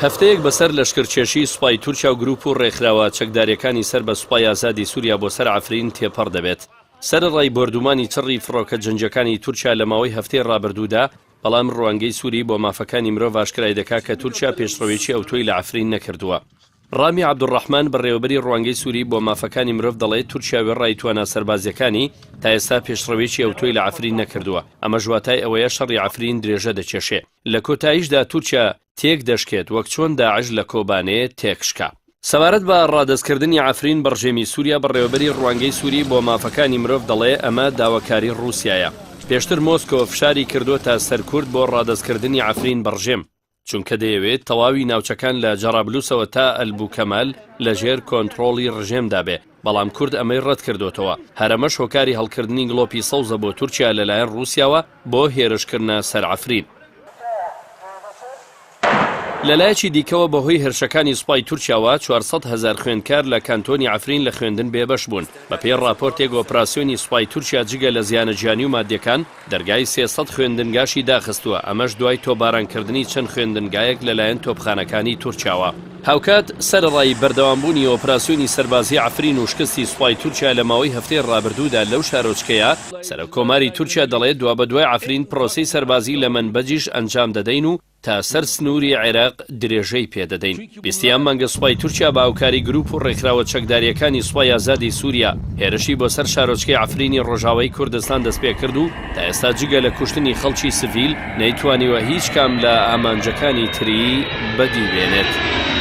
هەفتەیەک بەسەر لەشکرچێشی سوپای تورکیا و گروپ و ڕێکخراوە چەکداریەکانی سەر بە سوپای ئازادی سووریا بۆ سەر عەفرین تێپەڕ دەبێت. سەرەڕای بردومانی چڕی فڕۆکە جەنگەکانی تورکیا لە ماوەی هەفتەی ڕابردوودا، بەڵام ڕوانگەی سووری بۆ مافەکانی مرۆڤ ئاشکرای دەکات کە تورکیا پێشڕەوێکی ئەوتۆی لە عەفرین نەکردووە. ڕامی عەبدوڕەحمان بەڕێوەبەری ڕوانگەی سووری بۆ مافەکانی مرۆڤ دەڵێت تورکیا وێڕای توانە سەربازیەکانی تا ئێستا پێشڕەوێکی ئەوتۆی لە عەفرین نەکردووە. ئەمە ژواتای ئەوەیە شەڕی عەفرین درێژە دەچێشێ. لە کۆتاییشدا تورکیا تێک دەشکێت وەک چۆن داعش لە کۆبانەیە تێکشکا. سەبارەت بە ڕادەستکردنی عەفرین بەڕژێمی سووریا بەڕێوەبەری ڕوانگەی سووری بۆ مافەکانی مرۆڤ دەڵێ ئەمە داواکاری ڕووسیایە. پێشتر مۆسکۆ فشاری کردووە تا سەرکورد بۆ ڕادەستکردنی عەفرین بەڕژێم، چونکە دەیەوێت تەواوی ناوچەکان لە جەڕابلوسەوە تا ئەلبوکەمال لەژێر کۆنتڕۆڵی ڕژێمدا بێ، بەڵام کورد ئەمەی ڕەت کردوتەوە. هەرەمەش هۆکاری هەڵکردنی گڵۆپی سەوزە بۆ تورکیا لەلایەن ڕووسیاوە بۆ هێرشکردنە سەر عەفرین. لەلایەکی دیکەوە بەهۆی هێرشەکانی سوپای تورکیاوە 400,000 خوێندکار لە کانتۆنی عەفرین لە خوێندن بێبەش بوون. بەپێی ڕاپۆرتێک ئۆپراسیۆنی سوپای تورکیا جگە لە زیانە گیانی و مادیەکان دەرگای 300 خوێندنگاشی داخستووە، ئەمەش دوای تۆبارانکردنی چەند خوێندنگایەک لەلایەن تۆپخانەکانی تورکیاوە. هاوکات سەرەڕای بەردەوامبوونی ئۆپراسیۆنی سەربازی عەفرین و شکستی سوپای تورکیا لە ماوەی هەفتەی ڕابردوودا لەو شارۆچکەیە، سەرۆکۆماری تورکیا دەڵێت دوا بەدوای عەفرین پرۆسەی سەربازی لە منبەجیش ئەنجام دەدەین و تا سەر سنووری عێراق درێژەی پێدەدەین. بیستیان مانگە سوپای تورکیا بە هاوکاری گروپ و ڕێکخراوە چەکداریەکانی سوپای ئازادی سووریا هێرشی بۆ سەر شارۆچکەی عەفرینی ڕۆژاوای کوردستان دەست پێ کرد و تا ئێستا جگە لە کوشتنی خەڵکی سڤیل نەیتوانیوە هیچ کام لە ئامانجەکانی تری بەدی بێنێت.